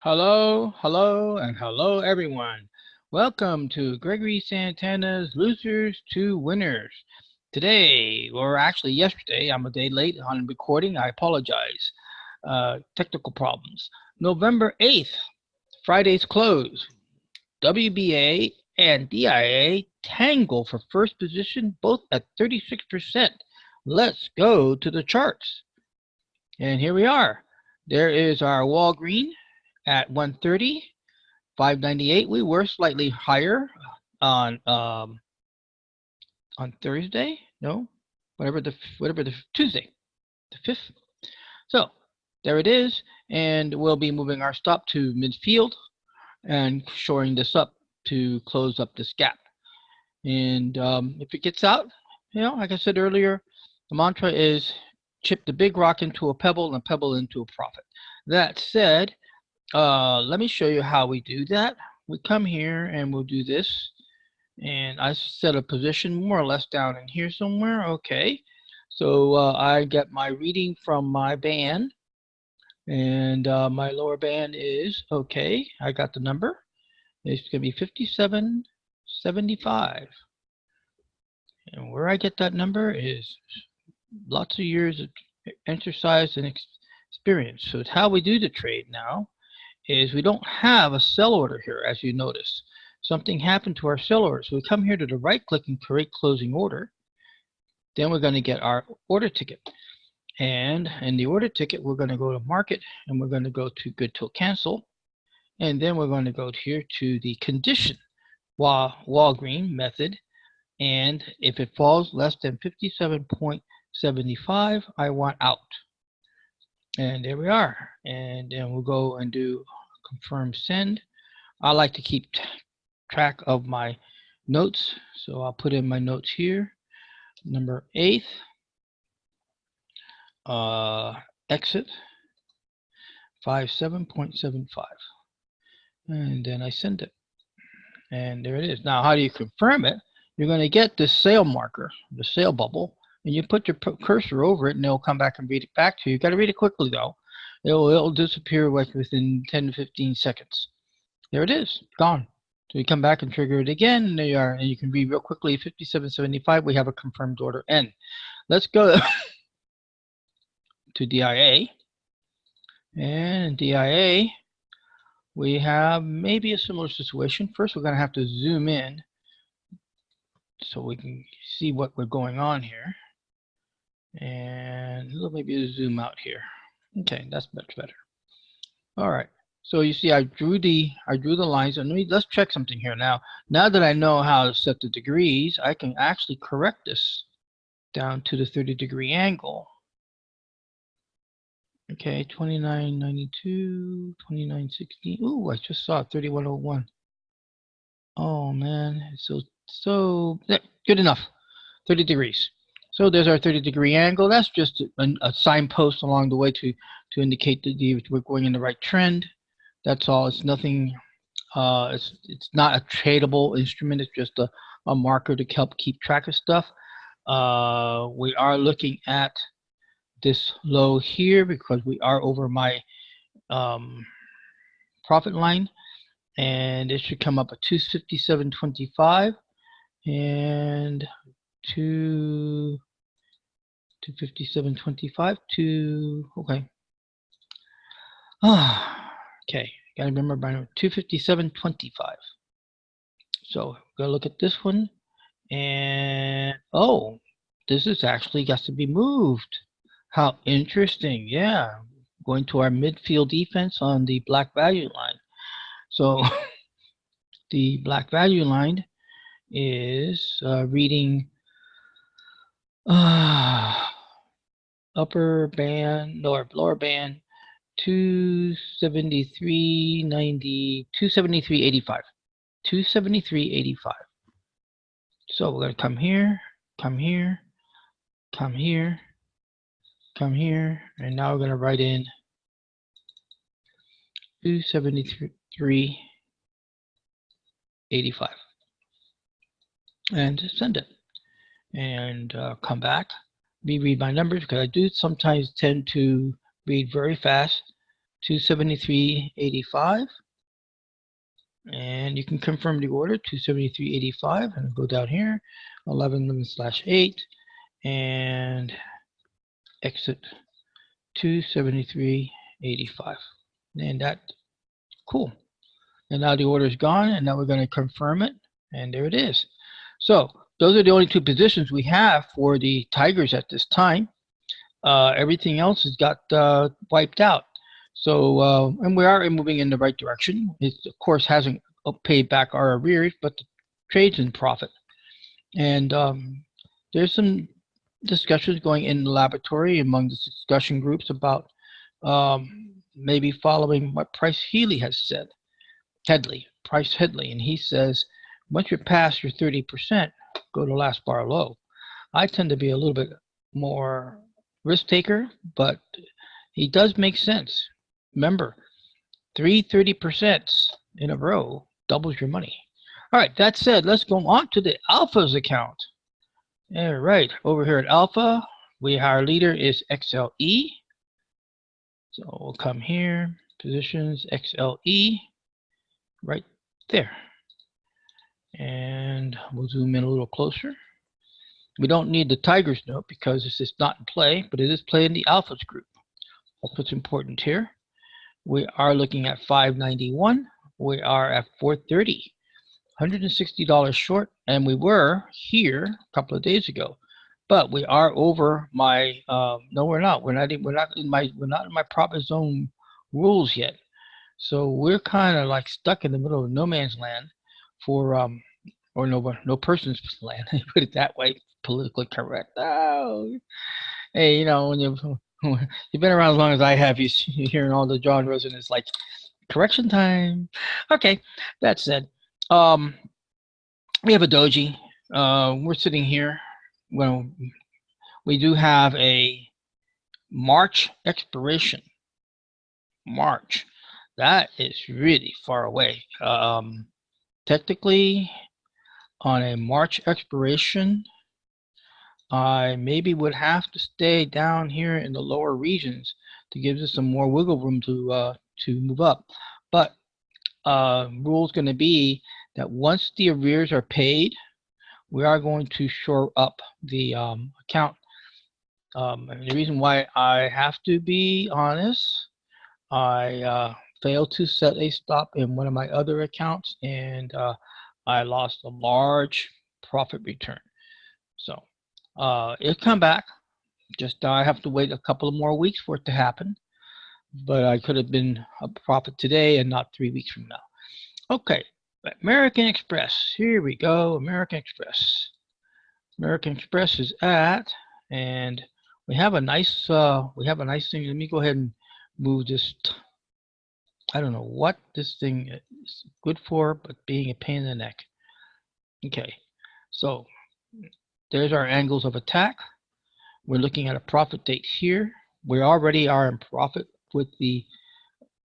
Hello, and hello everyone. Welcome to Gregory Santana's Losers to Winners. Today, or actually yesterday, I'm a day late on recording. I apologize. Technical problems. November 8th, Friday's close. WBA and DIA tangle for first position, both at 36%. Let's go to the charts. And here we are. There is our Walgreen at 130, 598. We were slightly higher on Thursday. No, whatever the Tuesday, the 5th. So there it is, and we'll be moving our stop to midfield and shoring this up to close up this gap. And if it gets out, like I said earlier, the mantra is chip the big rock into a pebble and pebble into a profit. That said, let me show you how we do that. We come here and we'll do this, and I set a position more or less down in here somewhere. Okay, so I get my reading from my band, and my lower band is okay. I got the number. It's gonna be 57.75, and where I get that number is lots of years of exercise and experience. So it's how we do the trade now. Is we don't have a sell order here, as you notice. Something happened to our sell order. So we come here to the right click and create closing order. Then we're going to get our order ticket. And in the order ticket, we're going to go to market, and we're going to go to good till cancel. And then we're going to go here to the condition Walgreen method. And if it falls less than 57.75, I want out. And there we are. And then we'll go and do confirm send. I like to keep track of my notes, so I'll put in my notes here. Number 8th, exit 57.75, and then I send it. And there it is. Now, how do you confirm it? You're going to get this sale marker, the sale bubble, and you put your cursor over it, and it'll come back and read it back to you. You got to read it quickly, though. It'll disappear like within 10 to 15 seconds. There it is, gone. So you come back and trigger it again, and there you are. And you can read real quickly, 57.75. We have a confirmed order N. Let's go to DIA. And in DIA, we have maybe a similar situation. First, we're going to have to zoom in so we can see what we're going on here. And maybe zoom out here. Okay, that's much better. All right. So you see, I drew the lines, and let's check something here now. Now that I know how to set the degrees, I can actually correct this down to the 30-degree angle. Okay, 29.92, 29.60. Ooh, I just saw 31.01. Oh man, so good enough. 30 degrees. So there's our 30-degree angle. That's just a signpost along the way to indicate that we're going in the right trend. That's all. It's nothing. It's not a tradable instrument. It's just a marker to help keep track of stuff. We are looking at this low here because we are over my profit line, and it should come up at 257.25 and 257.25 to okay. Okay, gotta remember by 257.25. So we're gonna look at this one, and oh, this is actually got to be moved. How interesting! Yeah, going to our midfield defense on the black value line. So the black value line is reading upper band, lower band, 273.90, 273.85, 273.85. So we're gonna come here, come here, come here, come here, and now we're gonna write in 273.85 and send it. And come back, reread my numbers, because I do sometimes tend to read very fast 273.85. And you can confirm the order, 273.85, and go down here, 11/8, and exit 273.85. And that, cool. And now the order is gone, and now we're going to confirm it, and there it is. So those are the only two positions we have for the Tigers at this time. Everything else has got wiped out. So, and we are moving in the right direction. It, of course, hasn't paid back our arrears, but the trade's in profit. And there's some discussions going in the laboratory among the discussion groups about maybe following what Price Headley has said. Price Headley, and he says, once you pass your 30%, go to last bar low. I tend to be a little bit more risk taker, but he does make sense. Remember, 30% in a row doubles your money. All right, that said, let's go on to the Alpha's account. All right, over here at Alpha, our leader is XLE. So we'll come here, positions, XLE, right there. And we'll zoom in a little closer. We don't need the Tigers note because this is not in play, but it is playing the Alphas group. That's what's important here. We are looking at 591. We are at 430, $160 short, and we were here a couple of days ago. But we are over my. No, we're not. We're not in my profit zone rules yet. So we're kind of like stuck in the middle of no man's land for or no person's land. Put it that way. Politically correct. Oh, hey, you know, when you've been around as long as I have, you're hearing all the genres, and it's like correction time. Okay, that said, we have a doji. We're sitting here. Well, we do have a March expiration. March. That is really far away. Technically, on a March expiration, I maybe would have to stay down here in the lower regions to give us some more wiggle room to move up. But rule is going to be that once the arrears are paid, we are going to shore up the account. And the reason why I have to be honest, I failed to set a stop in one of my other accounts, and I lost a large profit return. So it'll come back. Just I have to wait a couple of more weeks for it to happen. But I could have been a profit today and not 3 weeks from now. Okay, American Express. Here we go. American Express. American Express is at, and we have a nice thing. Let me go ahead and move this. I don't know what this thing is good for, but being a pain in the neck. Okay, so there's our angles of attack. We're looking at a profit date here. We already are in profit with the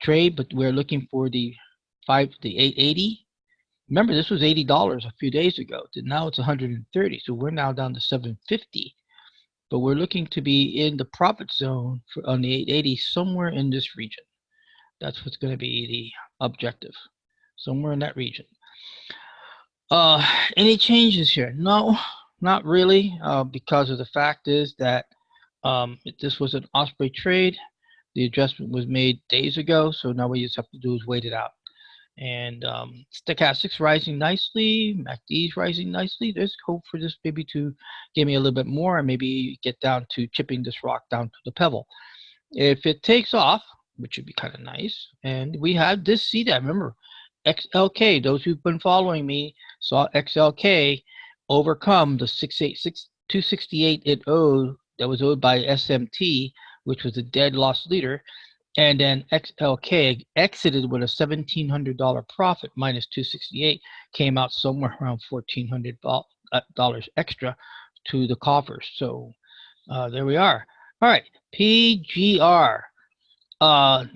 trade, but we're looking for the 880. Remember, this was $80 a few days ago. Now it's 130, so we're now down to 750. But we're looking to be in the profit zone on the 880, somewhere in this region. That's what's going to be the objective, somewhere in that region. Any changes here? No, not really, because of the fact is that this was an Osprey trade. The adjustment was made days ago, so now what you just have to do is wait it out. And stochastics rising nicely, MACD's rising nicely. There's hope for this maybe to give me a little bit more and maybe get down to chipping this rock down to the pebble. If it takes off, which would be kind of nice, and we had this, see that, remember, XLK, those who've been following me saw XLK overcome the 268 it owed, that was owed by SMT, which was a dead loss leader. And then XLK exited with a $1,700 profit minus 268, came out somewhere around $1,400 extra to the coffers. So there we are. All right, PGR.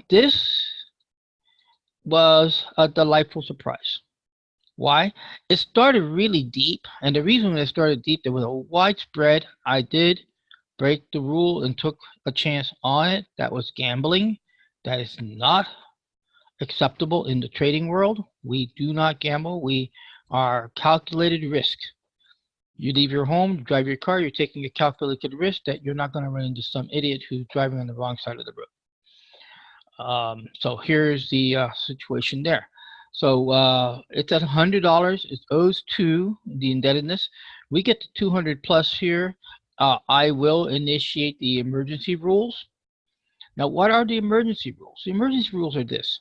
This was a delightful surprise. Why? It started really deep, and the reason it started deep, there was a widespread. I did break the rule and took a chance on it. That was gambling. That is not acceptable in the trading world. We do not gamble. We are calculated risk. You leave your home, drive your car, you're taking a calculated risk that you're not going to run into some idiot who's driving on the wrong side of the road. So here's the situation there. So it's at $100. It owes to the indebtedness. We get to 200 plus here. I will initiate the emergency rules. Now, what are the emergency rules? The emergency rules are this.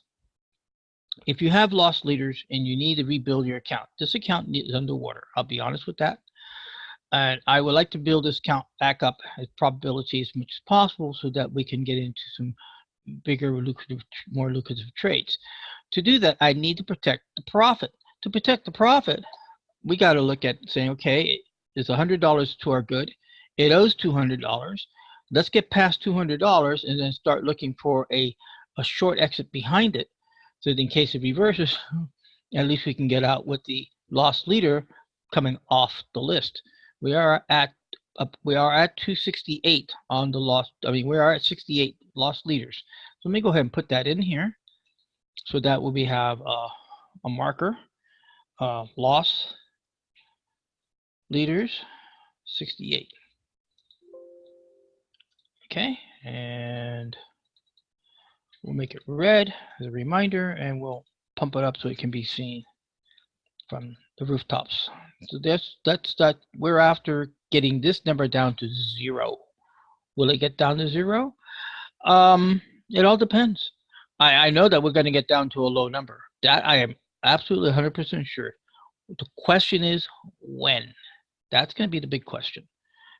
If you have lost leaders and you need to rebuild your account, this account is underwater. I'll be honest with that. And I would like to build this account back up as probability as much as possible so that we can get into some bigger, more lucrative trades. To do that, I need to protect the profit. To protect the profit, we got to look at saying, okay, it's $100 to our good. It owes $200. Let's get past $200 and then start looking for a short exit behind it. So that in case it reverses, at least we can get out with the lost leader coming off the list. We are at 268 on the lost. I mean, we are at 68 lost leaders. So let me go ahead and put that in here. So that we have a marker, lost leaders, 68. Okay, and we'll make it red as a reminder, and we'll pump it up so it can be seen from the rooftops. So that's that. We're after getting this number down to 0. Will it get down to 0? It all depends. I know that we're going to get down to a low number. That I am absolutely 100% sure. The question is when. That's going to be the big question.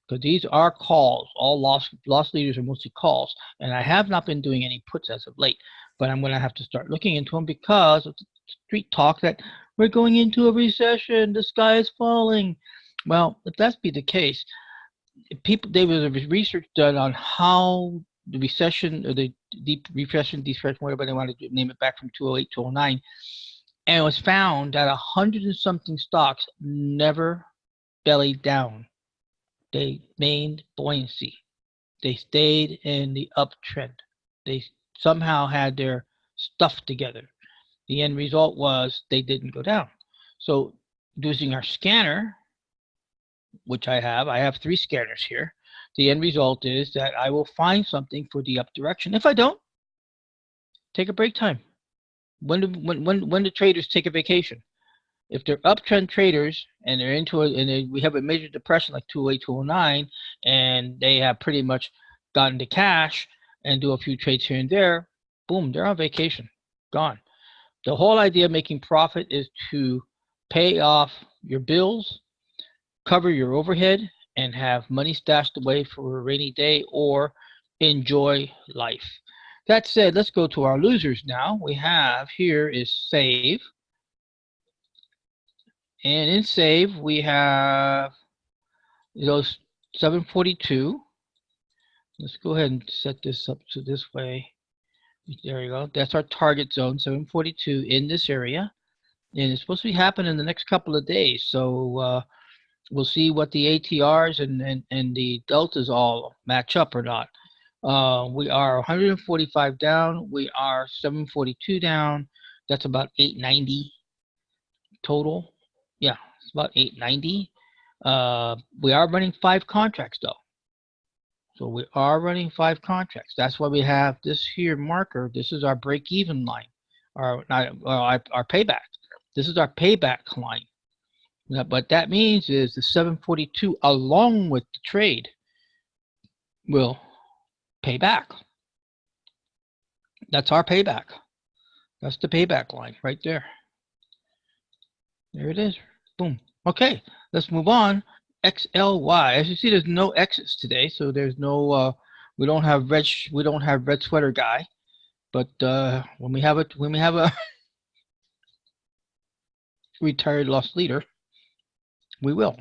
Because these are calls. All lost leaders are mostly calls. And I have not been doing any puts as of late. But I'm going to have to start looking into them because of the street talk that we're going into a recession. The sky is falling. Well, if that be the case, there was a research done on how the recession, or the deep recession, whatever they want to name it, back from 2008 to 2009. And it was found that 100 and something stocks never bellied down. They maintained buoyancy. They stayed in the uptrend. They somehow had their stuff together. The end result was they didn't go down. So using our scanner, which I have 3 scanners here, the end result is that I will find something for the up direction. If I don't, take a break time. When do traders take a vacation? If they're uptrend traders and they're into it, and we have a major depression like 2008, 2009, and they have pretty much gotten to cash and do a few trades here and there, boom, they're on vacation, gone. The whole idea of making profit is to pay off your bills, cover your overhead, and have money stashed away for a rainy day or enjoy life. That said, let's go to our losers now. We have here is save. And in save, we have those 742. Let's go ahead and set this up to this way. There you go. That's our target zone, 742 in this area. And it's supposed to be happening in the next couple of days. So we'll see what the ATRs and the deltas all match up or not. We are 145 down. We are 742 down. That's about 890 total. Yeah, it's about 890. We are running 5 contracts though. So we are running 5 contracts. That's why we have this here marker. This is our break-even line, our payback. This is our payback line. Now, what that means is the 742 along with the trade will pay back. That's our payback. That's the payback line right there. There it is. Boom. Okay, let's move on. XLY. As you see, there's no exits today, so there's no. We don't have red sweater guy, but when we have a retired lost leader, we will.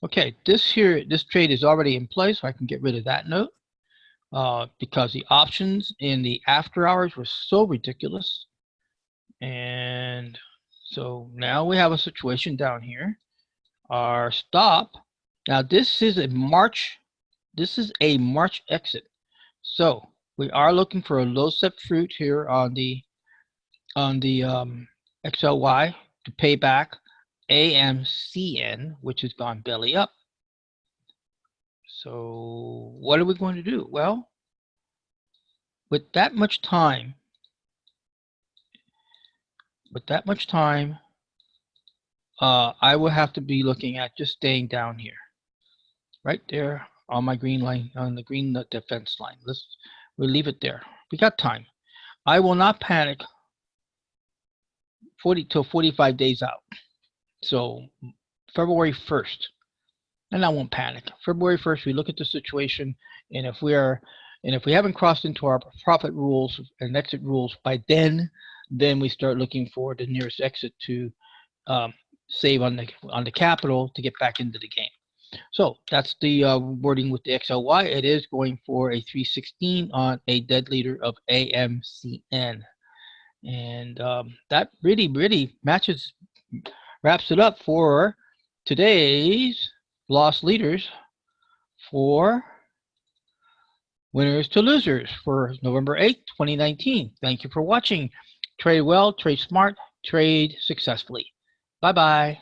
Okay, this trade is already in place, so I can get rid of that note because the options in the after hours were so ridiculous, and so now we have a situation down here. Our stop. Now this is a March exit. So We are looking for a low set fruit here on the XLY to pay back AMCN, which has gone belly up. So what are we going to do? Well, with that much time, I will have to be looking at just staying down here, right there on my green line, on the green defense line. We'll leave it there. We got time. I will not panic 40 till 45 days out. So February 1st, and I won't panic. February 1st, we look at the situation, and if we haven't crossed into our profit rules and exit rules by then we start looking for the nearest exit to save on the capital to get back into the game. So that's the wording with the XLY. It is going for a 316 on a dead leader of AMCN. And that really wraps it up for today's lost leaders for winners to losers for November 8th, 2019. Thank you for watching. Trade well, trade smart, trade successfully. Bye-bye.